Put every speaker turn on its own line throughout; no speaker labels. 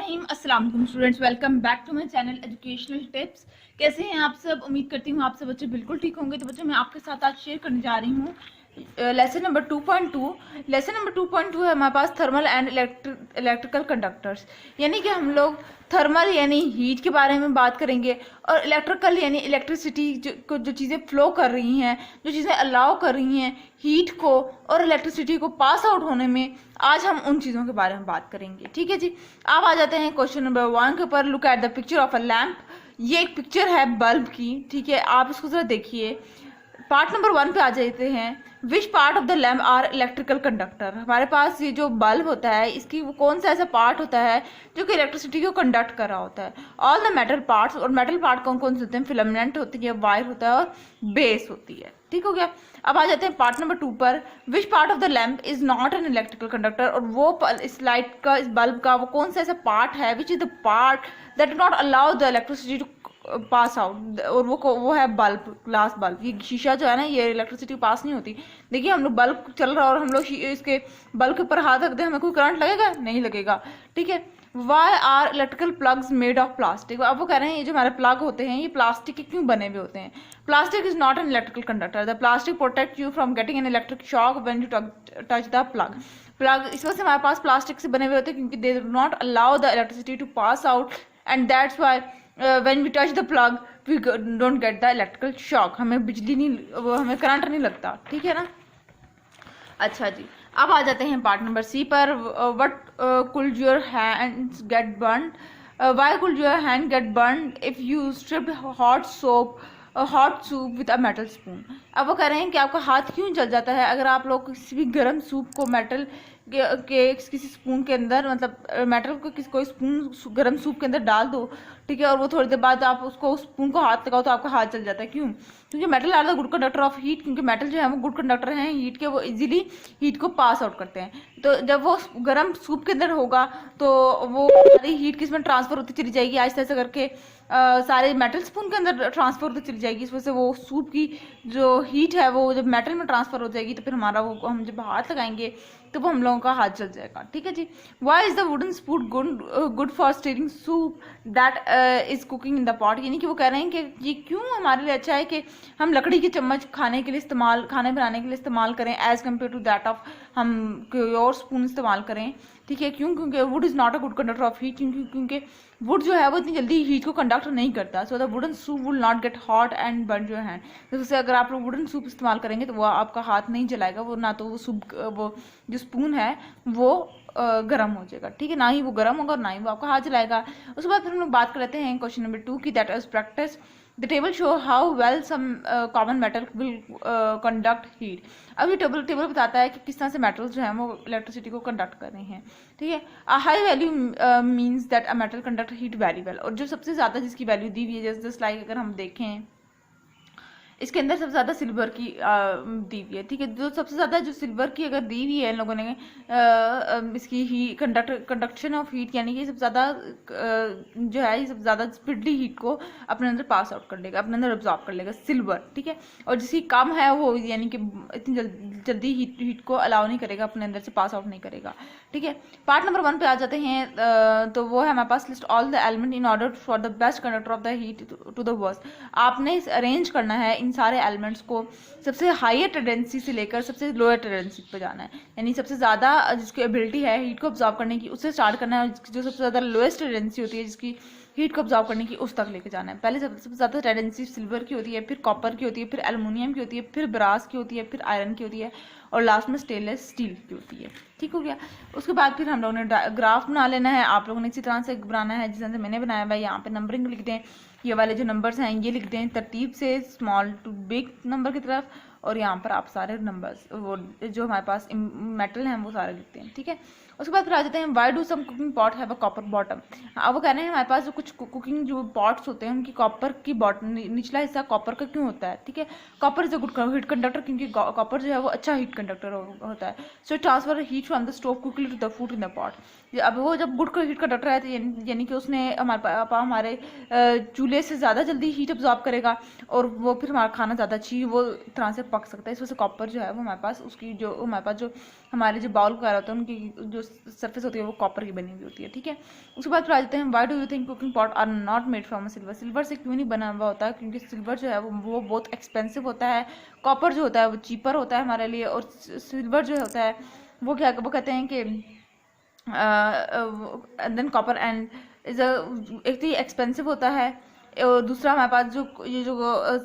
रहीम अस्सलाम वालेकुम students, welcome back to my channel educational tips. कैसे हैं आप सब? उम्मीद करती हूँ आप सब बच्चे बिल्कुल ठीक होंगे। तो बच्चों, मैं आपके साथ आज शेयर करने जा रही हूँ लेसन नंबर 2.2। लेसन नंबर 2.2 है हमारे पास थर्मल एंड इलेक्ट्रिकल कंडक्टर्स, यानी कि हम लोग थर्मल यानी हीट के बारे में बात करेंगे और इलेक्ट्रिकल यानी इलेक्ट्रिसिटी जो चीज़ें फ्लो कर रही हैं, जो चीज़ें अलाउ कर रही हैं हीट को और इलेक्ट्रिसिटी को पास आउट होने में, आज हम उन चीज़ों के बारे में बात करेंगे। ठीक है जी, आप आ जाते हैं क्वेश्चन नंबर 1 के ऊपर। Look at the picture of a lamp. ये एक पिक्चर है बल्ब की, ठीक है, आप इसको जरा देखिए। पार्ट नंबर 1 पे आ जाते हैं। Which part of the lamp are electrical conductor. हमारे पास ये जो बल्ब होता है इसकी वो कौन सा ऐसा पार्ट होता है जो कि इलेक्ट्रिसिटी को कंडक्ट कर रहा होता है। ऑल द मेटल पार्ट्स, और मेटल पार्ट कौन कौन से होते हैं? फिलामेंट होती है, वायर होता है और बेस होती है। ठीक हो गया। अब आ जाते हैं पार्ट नंबर 2 पर। विच part of the lamp is not an electrical conductor. और वो इस लाइट का, इस बल्ब का वो कौन सा ऐसा पार्ट है which is the part that do not allow the electricity to pass out. और वो है बल्ब, ग्लास बल्ब। ये शीशा जो है ना, ये इलेक्ट्रिसिटी पास नहीं होती। देखिए, हम लोग बल्ब चल रहा है और हम लोग इसके बल्ब के ऊपर हाथ रखते हैं, हमें कोई करंट लगेगा? नहीं लगेगा। ठीक है। Why are electrical plugs made of plastic. अब वो कह रहे हैं ये जो हमारे प्लग होते हैं ये प्लास्टिक के क्यों बने हुए होते हैं? Plastic is not an electrical conductor. The plastic protect you from getting an electric shock when you touch the plug. इस वजह से हमारे पास प्लास्टिक से बने हुए होते हैं क्योंकि they do not allow the electricity to pass out, and that's why when we touch the plug we don't get the electrical shock। हमें बिजली नहीं, हमें करंट नहीं लगता। ठीक है ना। अच्छा जी, अब आ जाते हैं पार्ट नंबर सी पर। what could your hands get burned? Why could your hand get burned if you stripped hot soup with a metal spoon? अब वो कह रहे हैं कि आपका हाथ क्यों जल जाता है अगर आप लोग किसी भी गर्म सूप को मेटल के किसी स्पून के अंदर, मतलब मेटल को कोई स्पून गर्म सूप के अंदर डाल दो, ठीक है, और वो थोड़ी देर बाद आप उसको उस स्पून को हाथ लगाओ तो आपका हाथ जल जाता है। क्यों? क्योंकि metal are the good conductor of heat. क्योंकि मेटल जो है वो गुड कंडक्टर हैं हीट के, वो इजीली हीट को पास आउट करते हैं। तो जब वो गर्म सूप के अंदर होगा तो वो सारी हीट किसमें ट्रांसफर होती चली जाएगी, आहिस्ता आहिस्ता करके सारे मेटल स्पून के अंदर ट्रांसफर होती चली जाएगी। इस वजह से वो सूप की जो हीट है वो जब मेटल में ट्रांसफर हो जाएगी तो फिर हमारा वो, हम जब हाथ लगाएंगे तो वो हम लोगों का हाथ जल जाएगा। ठीक है जी। Why is the wooden spoon good for stirring soup that is cooking in the pot. यानी कि वो कह रहे हैं कि ये क्यों हमारे लिए अच्छा है कि हम लकड़ी के चम्मच खाने के लिए इस्तेमाल, खाने बनाने के लिए इस्तेमाल करें as compare to that of हम कोई और स्पून इस्तेमाल करें। ठीक है। क्यों? क्योंकि would is not a good conductor of heat. क्योंकि वुड जो है वो इतनी जल्दी हीट को कंडक्ट नहीं करता। So the wooden soup will not get hot and burn your hand. जैसे अगर आप लोग वुडन सूप इस्तेमाल करेंगे तो वो आपका हाथ नहीं जलाएगा, वो ना तो वो सूप, वो जो स्पून है वो गर्म हो जाएगा। ठीक है, ना ही वो गर्म होगा और ना ही वो आपका हाथ जलाएगा। उसके बाद फिर हम लोग बात कर लेते हैं क्वेश्चन नंबर 2 की, that is practice. The table show how well some common metal will conduct heat. अब ये टेबल बताता है कि किस तरह से मेटल्स जो हैं वो इलेक्ट्रिसिटी को कंडक्ट कर रहे हैं। ठीक है। A high value means that a metal conduct heat very well. और जो सबसे ज़्यादा जिसकी वैल्यू दी हुई है, जस्ट लाइक अगर हम देखें इसके अंदर सबसे ज़्यादा सिल्वर की दी हुई है। ठीक है, जो सबसे ज़्यादा जो सिल्वर की अगर दी हुई है इन लोगों ने इसकी ही कंडक्शन ऑफ हीट, यानी कि सबसे ज़्यादा जो है ये सबसे ज़्यादा स्पीडली हीट को अपने अंदर पास आउट कर लेगा, अपने अंदर ऑब्जॉर्व कर लेगा, सिल्वर। ठीक है। और जिसकी कम है वो यानी कि इतनी जल्दी हीट को अलाउ नहीं करेगा, अपने अंदर से पास आउट नहीं करेगा। ठीक है। पार्ट नंबर 1 पे आ जाते हैं। तो वो है हमारे पास list all the element in order for the best conductor of the heat to the worst. आपने अरेंज करना है इन सारे एलिमेंट्स को सबसे हाईर टेंडेंसी से लेकर सबसे लोअर टेंडेंसी पे जाना है, यानी सबसे ज़्यादा जिसकी एबिलिटी है हीट को ऑब्जॉर्व करने की उससे स्टार्ट करना है, और जो सबसे ज़्यादा लोएस्ट टेंडेंसी होती है जिसकी हीट को ऑब्जॉर्व करने की उस तक लेके जाना है। पहले सबसे ज़्यादा टेंडेंसी सिल्वर की होती है, फिर कॉपर की होती है, फिर एल्युमिनियम की होती है, फिर ब्रास की होती है, फिर आयरन की होती है, और लास्ट में स्टेनलेस स्टील की होती है। ठीक हो गया। उसके बाद फिर हम लोगों ने ग्राफ बना लेना है। आप लोगों ने इसी तरह से बनाना है जिस तरह से मैंने बनाया हुआ है। यहाँ पे नंबरिंग लिख दें, ये वाले जो नंबर्स हैं ये लिख दें तरतीब से स्मॉल टू बिग नंबर की तरफ, और यहाँ पर आप सारे नंबर्स वो जो हमारे पास मेटल हैं वो सारे लिखते हैं। ठीक है। उसके बाद फिर आ जाते हैं why do some cooking pot have a copper bottom. अब वो कह रहे हैं हमारे पास जो कुछ कुकिंग जो पॉट्स होते हैं उनकी कॉपर की निचला हिस्सा कॉपर का क्यों होता है? ठीक है। Copper is a good heat conductor, क्योंकि कॉपर जो है वो अच्छा हीट कंडक्टर होता है। So transfer heat from the stove quickly to the food in the pot. अब वो जब गुड हीट कंडक्टर है तो यानी कि उसने हमारे चूल्हे से ज़्यादा जल्दी हीट अब्जॉर्ब करेगा और वो फिर हमारा खाना ज़्यादा अच्छी वो तरह से पक सकता है। इस वजह से कॉपर जो है वो हमारे पास उसकी जो हमारे पास जो हमारे जो बाउल वगैरह होते हैं उनकी जो सरफेस होती है वो कॉपर की बनी हुई होती है, ठीक है। उसके बाद फिर आ जाते हैं why do you think cooking pot are not made from silver. Silver से क्यों नहीं बना हुआ होता है, क्योंकि सिल्वर जो है वो बहुत एक्सपेंसिव होता है, कॉपर जो होता है वो चीपर होता है हमारे लिए, और सिल्वर जो होता है वो क्या वो कहते हैं कि देन कॉपर एंड इज एक तो ये एक्सपेंसिव होता है, और दूसरा हमारे पास जो ये जो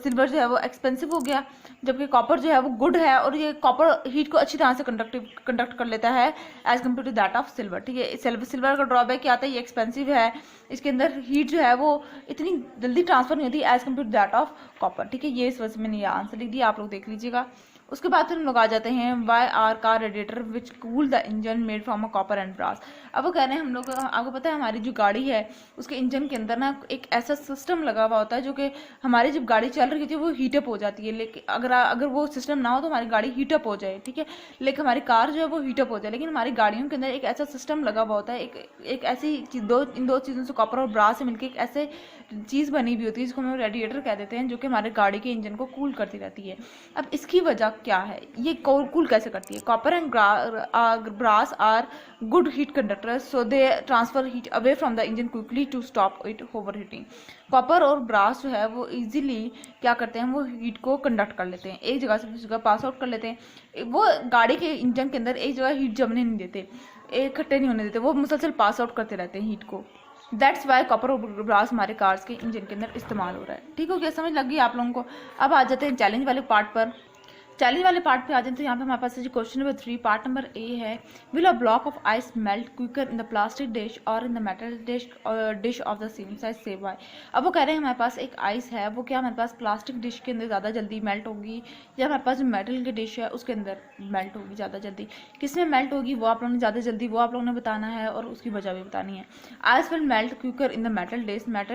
सिल्वर जो है वो एक्सपेंसिव हो गया, जबकि कॉपर जो है वो गुड है, और ये कॉपर हीट को अच्छी तरह से कंडक्ट कर लेता है as compare to that of silver, ठीक है। सिल्वर का ड्रॉबैक क्या आता है, ये एक्सपेंसिव है, इसके अंदर हीट जो है वो इतनी जल्दी ट्रांसफर नहीं होती as compare to that of copper, ठीक है। ये इस वजह से मैंने ये आंसर लिख दिया, आप लोग देख लीजिएगा। उसके बाद फिर हम लोग आ जाते हैं why are car radiator which cool the engine made from a copper and brass. अब वो कह रहे हैं हम लोग, आपको पता है हमारी जो गाड़ी है उसके इंजन के अंदर ना एक ऐसा सिस्टम लगा हुआ होता है जो कि हमारी जब गाड़ी चल रही होती है वो हीटअप हो जाती है, लेकिन अगर वो सिस्टम ना हो तो हमारी गाड़ी हीटअप हो जाए, ठीक है। लेकिन हमारी कार जो है वो हीटअप हो जाए, लेकिन हमारी गाड़ियों के अंदर एक ऐसा सिस्टम लगा हुआ होता है, एक ऐसी इन दो चीज़ों से कॉपर और ब्रास से मिलकर एक ऐसे चीज़ बनी हुई होती है जिसको हम रेडिएटर कह देते हैं, जो कि हमारे गाड़ी के इंजन को कूल करती रहती है। अब इसकी वजह क्या है, ये कूल कैसे करती है। Copper and brass are good heat conductor, so they transfer heat away from the engine quickly to stop it over heating. Copper और ब्रास जो है वो इजीली क्या करते हैं, वो हीट को कंडक्ट कर लेते हैं, एक जगह से दूसरी जगह पास आउट कर लेते हैं। वो गाड़ी के इंजन के अंदर एक जगह हीट जमने नहीं देते, इकट्ठे नहीं होने देते, वो मुसलसल पास आउट करते रहते हैं हीट को। दैट्स वाई कॉपर और ब्रास हमारे कार्स के इंजन के अंदर इस्तेमाल हो रहा है, ठीक हो गया, समझ लग गई आप लोगों को। अब आ जाते हैं चैलेंज वाले पार्ट पर। चैलेंज वाले पार्ट पे आ जाते हैं, तो यहाँ पे हमारे पास question number 3 part number A है, will a block of ice melt quicker in the plastic dish और in the metal dish of the same size से वाई। अब वो कह रहे हैं हमारे पास एक आइस है, वो क्या हमारे पास प्लास्टिक डिश के अंदर ज़्यादा जल्दी मेल्ट होगी, या हमारे पास जो मेटल की डिश है उसके अंदर मेल्ट होगी ज़्यादा जल्दी। किस में मेल्ट होगी वो आप लोगों ने ज़्यादा जल्दी वो आप लोगों ने बताना है, और उसकी वजह भी बतानी है। Ice will melt quicker in the metal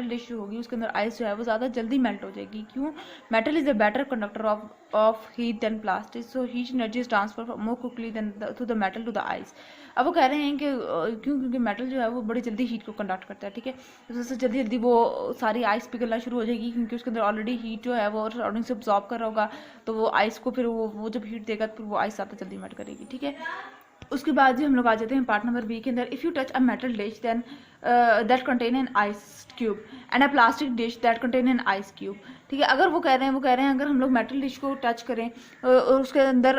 dish जो होगी उसके अंदर आइस जो है वो ज़्यादा जल्दी मेल्ट हो जाएगी, क्यों। Metal is a better conductor of heat than plastic, so heat energy is transferred more quickly than to the metal to the ice। अब वो कह रहे हैं कि क्योंकि मेटल जो है वो बड़ी जल्दी हीट को कंडक्ट करता है, ठीक है, उससे जल्दी जल्दी वो सारी आइस पिघलना शुरू हो जाएगी, क्योंकि उसके अंदर ऑलरेडी हीट जो है वो सराउंडिंग से ऑब्जॉर्ब कर रहा होगा, तो वो आइस को फिर वो जब हीट देगा तो वो आइस ज़्यादा जल्दी मेल्ट करेगी, ठीक है। उसके बाद भी हम लोग आ जाते हैं पार्ट नंबर बी के अंदर, if you touch a metal dish then that contain an ice cube and a plastic dish that contain an ice cube, ठीक है। अगर वो कह रहे हैं अगर हम लोग मेटल डिश को टच करें और उसके अंदर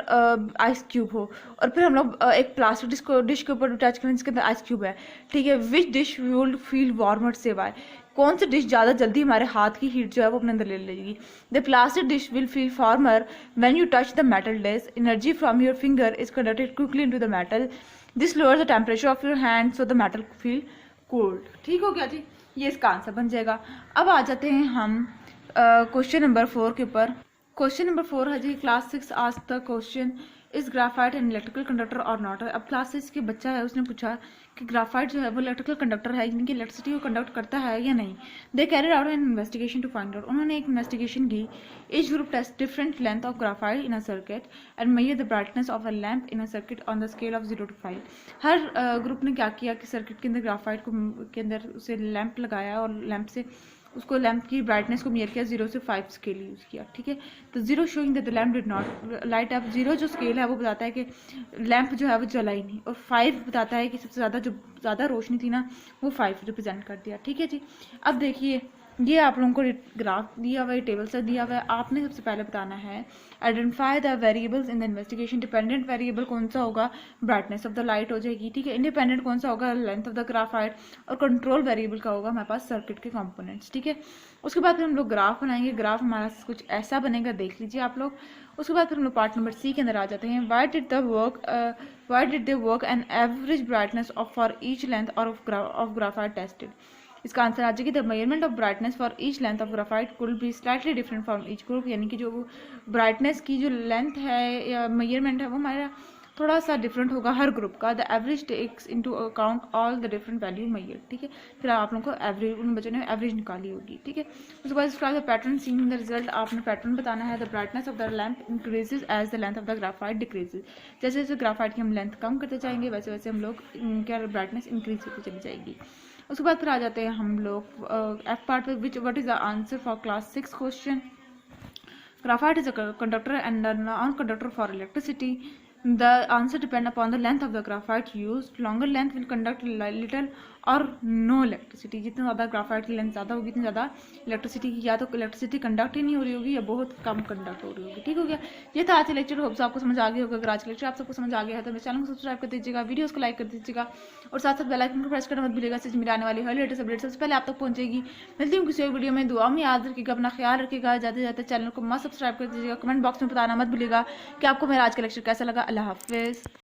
आइस क्यूब हो, और फिर हम लोग एक प्लास्टिक डिश के ऊपर टच करें जिसके अंदर आइस क्यूब है, ठीक है, विच डिश विल फील वार्मर से वाई। कौन सी डिश ज़्यादा जल्दी हमारे हाथ की हीट जो है वो अपने अंदर ले लेगी। The plastic dish will feel warmer when you touch the metal dish, energy from your finger is conducted quickly into the metal, this lowers the temperature of your hand so the metal feel cold, ठीक हो गया जी, ये इसका answer बन जाएगा। अब आ जाते हैं हम क्वेश्चन नंबर 4 के ऊपर। क्वेश्चन नंबर 4 है जी, class 6 asked the question is graphite an electrical conductor और नॉट। अब क्लास 6 के बच्चा है उसने पूछा कि ग्राफाइट जो है वो इलेक्ट्रिकल कंडक्टर है, यानी कि इलेक्ट्रिसिटी को कंडक्ट करता है या नहीं। They carried out an investigation to find out, उन्होंने एक इन्वेस्टिगेशन की। Each group test different length of graphite in a circuit and measure the brightness of a lamp in a circuit on the scale of 0 to 5। हर group ने क्या किया कि circuit के अंदर ग्राफाइट के अंदर उसे लैंप लगाया और लैंप से उसको लैंप की ब्राइटनेस को मेजर किया, 0 से 5 स्केल यूज़ किया, ठीक है। तो 0 showing that the lamp did not light up, 0 जो स्केल है वो बताता है कि लैंप जो है वो जला ही नहीं, और 5 बताता है कि सबसे ज़्यादा जो ज़्यादा रोशनी थी ना वो 5 रिप्रेजेंट कर दिया, ठीक है जी। अब देखिए ये आप लोगों को ग्राफ दिया हुआ है, टेबल से दिया हुआ है, आपने सबसे पहले बताना है identify the variables in the investigation. Dependent variable कौन सा होगा, ब्राइटनेस ऑफ द लाइट हो जाएगी, ठीक है। इंडिपेंडेंट कौन सा होगा, लेंथ ऑफ द ग्राफाइट, और कंट्रोल वेरिएबल का होगा हमारे पास सर्किट के कंपोनेंट्स, ठीक है। उसके बाद फिर हम लोग ग्राफ बनाएंगे, ग्राफ हमारा कुछ ऐसा बनेगा, देख लीजिए आप लोग। उसके बाद फिर हम लोग पार्ट नंबर सी के अंदर आ जाते हैं, why did they work an average brightness of for each length और ऑफ ग्राफाइट टेस्टेड। इसका आंसर आ जाएगी the measurement of brightness for each length of graphite could be slightly different from each group, यानी कि जो brightness की जो length है या मेजरमेंट है वो हमारा थोड़ा सा डिफरेंट होगा हर ग्रुप का। The average takes into account all the different value measure, ठीक है। फिर आप लोगों को एवरेज, उन बच्चों ने एवरेज निकाली होगी, ठीक है। उसके बाद इसका पैटर्न सीन द रिजल्ट, आपने पैटर्न बताना है। The brightness of the lamp increases as the length of the graphite decreases, जैसे जैसे ग्राफाइट की हम लेंथ कम करते जाएंगे वैसे वैसे हम लोग क्या ब्राइटनेस इंक्रीज होती चली जाएगी। उसके बाद फिर आ जाते हैं हम लोग एफ पार्ट पे, विच what is the answer for class 6 question. Graphite is a conductor and non conductor for electricity. The answer depend upon the length of the graphite used. Longer length will conduct little और no electricity. जितनी ज़्यादा graphite की length ज़्यादा होगी, इतनी ज़्यादा electricity की, या तो इलेक्ट्रिसिटी कंडक्ट ही नहीं हो रही होगी या बहुत कम कंडक्ट हो रही होगी। ठीक हो गया, ये था आज का लेक्चर। होप्स आपको समझ आ गया होगा। अगर आज का लेक्चर आप सबको समझ आ गया है तो मेरे चैनल को सब्सक्राइब कर दीजिएगा, वीडियोस को लाइक कर दीजिएगा और साथ साथ बेल आइकन को प्रेस करना मत भूलिएगा। इससे मेरे आने वाली हर लेटेस्ट अपडेट सबसे पहले आप तक पहुंचेगी। मिलती हूँ किसी और वीडियो में। दुआ में याद रखिएगा, अपना ख्याल रखिएगा। जाते जाते चैनल को मत सब्सक्राइब कर दीजिएगा। कमेंट बॉक्स में बताना मत भूलिएगा कि आपको मेरा आज का लेक्चर कैसा लगा। अल्लाह हाफिज़।